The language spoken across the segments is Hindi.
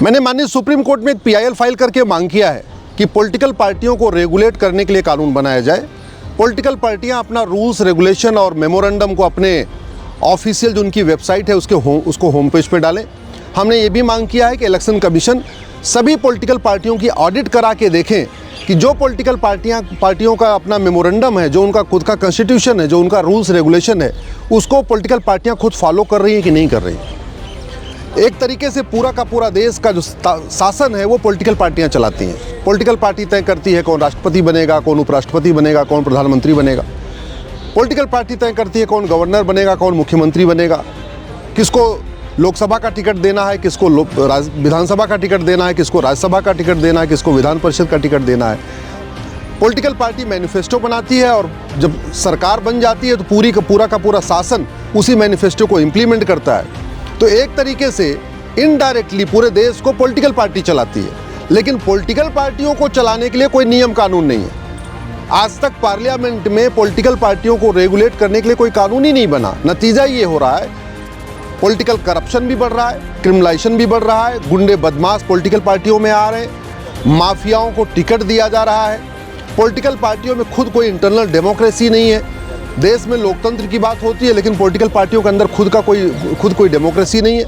मैंने माननीय सुप्रीम कोर्ट में एक PIL फाइल करके मांग किया है कि पॉलिटिकल पार्टियों को रेगुलेट करने के लिए कानून बनाया जाए। पॉलिटिकल पार्टियां अपना रूल्स, रेगुलेशन और मेमोरेंडम को अपने ऑफिशियल जो उनकी वेबसाइट है उसको होम पेज पे डालें। हमने ये भी मांग किया है कि इलेक्शन कमीशन सभी पॉलिटिकल पार्टियों की ऑडिट करा के देखें कि जो पॉलिटिकल पार्टियों का अपना मेमोरेंडम है, जो उनका खुद का कॉन्स्टिट्यूशन है, जो उनका रूल्स रेगुलेशन है, उसको पॉलिटिकल पार्टियां खुद फॉलो कर रही हैं कि नहीं कर रही हैं। एक तरीके से पूरा का पूरा देश का जो शासन है वो पॉलिटिकल पार्टियां चलाती हैं। पॉलिटिकल पार्टी तय करती है कौन राष्ट्रपति बनेगा, कौन उपराष्ट्रपति बनेगा, कौन प्रधानमंत्री बनेगा। पॉलिटिकल पार्टी तय करती है कौन गवर्नर बनेगा, कौन मुख्यमंत्री बनेगा, किसको लोकसभा का टिकट देना है, किसको विधानसभा का टिकट देना है, किसको राज्यसभा का टिकट देना है, किसको विधान परिषद का टिकट देना है। पॉलिटिकल पार्टी मैनिफेस्टो बनाती है और जब सरकार बन जाती है तो पूरा का पूरा शासन उसी मैनिफेस्टो को इम्प्लीमेंट करता है। तो एक तरीके से इनडायरेक्टली पूरे देश को पॉलिटिकल पार्टी चलाती है, लेकिन पॉलिटिकल पार्टियों को चलाने के लिए कोई नियम कानून नहीं है। आज तक पार्लियामेंट में पॉलिटिकल पार्टियों को रेगुलेट करने के लिए कोई कानून ही नहीं बना। नतीजा ये हो रहा है, पॉलिटिकल करप्शन भी बढ़ रहा है, क्रिमिनलाइजेशन भी बढ़ रहा है, गुंडे बदमाश पॉलिटिकल पार्टियों में आ रहे हैं, माफियाओं को टिकट दिया जा रहा है। पॉलिटिकल पार्टियों में खुद कोई इंटरनल डेमोक्रेसी नहीं है। देश में लोकतंत्र की बात होती है, लेकिन पॉलिटिकल पार्टियों के अंदर खुद कोई डेमोक्रेसी नहीं है।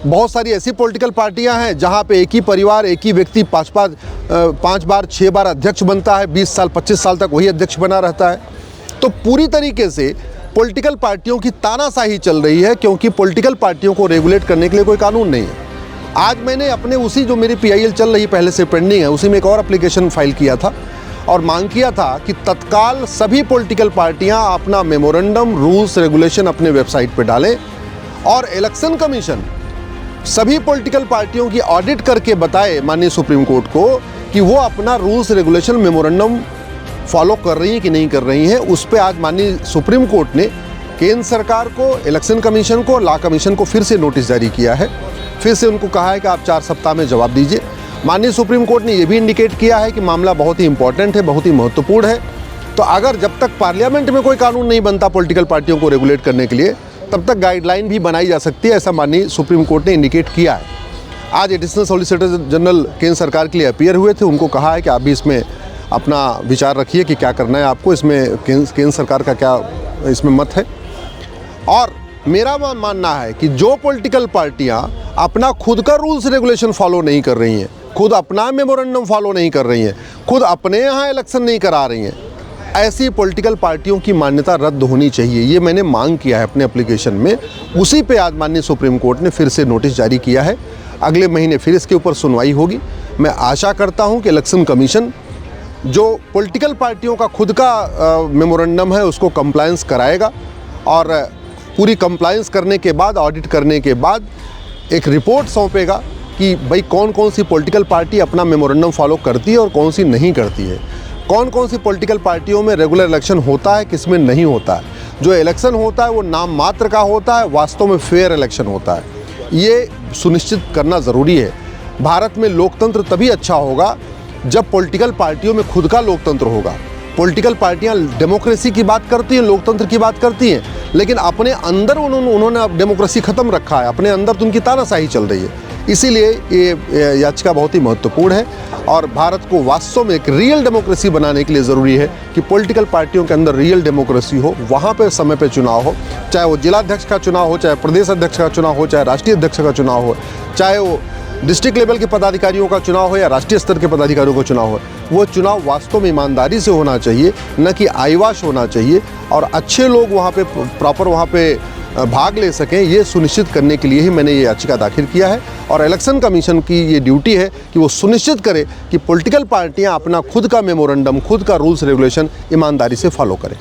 बहुत सारी ऐसी पॉलिटिकल पार्टियां हैं जहां पे एक ही परिवार, एक ही व्यक्ति 5 बार 6 बार अध्यक्ष बनता है, 20 साल 25 साल तक वही अध्यक्ष बना रहता है। तो पूरी तरीके से पॉलिटिकल पार्टियों की तानाशाही चल रही है, क्योंकि पॉलिटिकल पार्टियों को रेगुलेट करने के लिए कोई कानून नहीं है। आज मैंने अपने उसी जो मेरी PIL चल रही पहले से पेंडिंग है, उसी में एक और एप्लीकेशन फाइल किया था और मांग किया था कि तत्काल सभी पॉलिटिकल पार्टियां अपना मेमोरेंडम, रूल्स, रेगुलेशन अपने वेबसाइट पर डालें और इलेक्शन कमीशन सभी पॉलिटिकल पार्टियों की ऑडिट करके बताए माननीय सुप्रीम कोर्ट को कि वो अपना रूल्स, रेगुलेशन, मेमोरेंडम फॉलो कर रही हैं कि नहीं कर रही हैं। उस पर आज माननीय सुप्रीम कोर्ट ने केंद्र सरकार को, इलेक्शन कमीशन को, लॉ कमीशन को फिर से नोटिस जारी किया है। फिर से उनको कहा है कि आप 4 सप्ताह में जवाब दीजिए। माननीय सुप्रीम कोर्ट ने यह भी इंडिकेट किया है कि मामला बहुत ही इंपॉर्टेंट है, बहुत ही महत्वपूर्ण है। तो अगर जब तक पार्लियामेंट में कोई कानून नहीं बनता पॉलिटिकल पार्टियों को रेगुलेट करने के लिए, तब तक गाइडलाइन भी बनाई जा सकती है, ऐसा माननीय सुप्रीम कोर्ट ने इंडिकेट किया है। आज एडिशनल सॉलिसिटर जनरल केंद्र सरकार के लिए अपीयर हुए थे, उनको कहा है कि आप भी इसमें अपना विचार रखिए कि क्या करना है आपको, इसमें केंद्र सरकार का क्या इसमें मत है। और मेरा मानना है कि जो पॉलिटिकल पार्टियां अपना खुद का रूल्स रेगुलेशन फॉलो नहीं कर रही हैं, खुद अपना मेमोरेंडम फॉलो नहीं कर रही हैं, खुद अपने यहाँ इलेक्शन नहीं करा रही हैं, ऐसी पॉलिटिकल पार्टियों की मान्यता रद्द होनी चाहिए। ये मैंने मांग किया है अपने एप्लीकेशन में। उसी पे आज माननीय सुप्रीम कोर्ट ने फिर से नोटिस जारी किया है। अगले महीने फिर इसके ऊपर सुनवाई होगी। मैं आशा करता हूँ कि इलेक्शन कमीशन जो पॉलिटिकल पार्टियों का खुद का मेमोरेंडम है उसको कंप्लायंस कराएगा और पूरी कंप्लायंस करने के बाद, ऑडिट करने के बाद एक रिपोर्ट सौंपेगा कि भाई कौन कौन सी पॉलिटिकल पार्टी अपना मेमोरेंडम फॉलो करती है और कौन सी नहीं करती है, कौन कौन सी पॉलिटिकल पार्टियों में रेगुलर इलेक्शन होता है, किस में नहीं होता है। जो इलेक्शन होता है वो नाम मात्र का होता है, वास्तव में फेयर इलेक्शन होता है। ये सुनिश्चित करना ज़रूरी है। भारत में लोकतंत्र तभी अच्छा होगा जब पॉलिटिकल पार्टियों में खुद का लोकतंत्र होगा। पॉलिटिकल पार्टियां डेमोक्रेसी की बात करती हैं, लोकतंत्र की बात करती हैं, लेकिन अपने अंदर उन्होंने डेमोक्रेसी ख़त्म रखा है, अपने अंदर तो उनकी तानाशाही चल रही है। इसीलिए ये याचिका बहुत ही महत्वपूर्ण है और भारत को वास्तव में एक रियल डेमोक्रेसी बनाने के लिए ज़रूरी है कि पॉलिटिकल पार्टियों के अंदर रियल डेमोक्रेसी हो, वहाँ पे समय पे चुनाव हो, चाहे वो जिलाध्यक्ष का चुनाव हो, चाहे प्रदेश अध्यक्ष का चुनाव हो, चाहे राष्ट्रीय अध्यक्ष का चुनाव हो, चाहे वो डिस्ट्रिक्ट लेवल के पदाधिकारियों का चुनाव हो या राष्ट्रीय स्तर के पदाधिकारियों का चुनाव हो। वो चुनाव वास्तव में ईमानदारी से होना चाहिए, न कि आईवाश होना चाहिए, और अच्छे लोग वहाँ पे प्रॉपर वहाँ पे भाग ले सकें, ये सुनिश्चित करने के लिए ही मैंने ये याचिका दाखिल किया है। और इलेक्शन कमीशन की ये ड्यूटी है कि वो सुनिश्चित करे कि पॉलिटिकल पार्टियां अपना खुद का मेमोरेंडम, खुद का रूल्स रेगुलेशन ईमानदारी से फॉलो करें।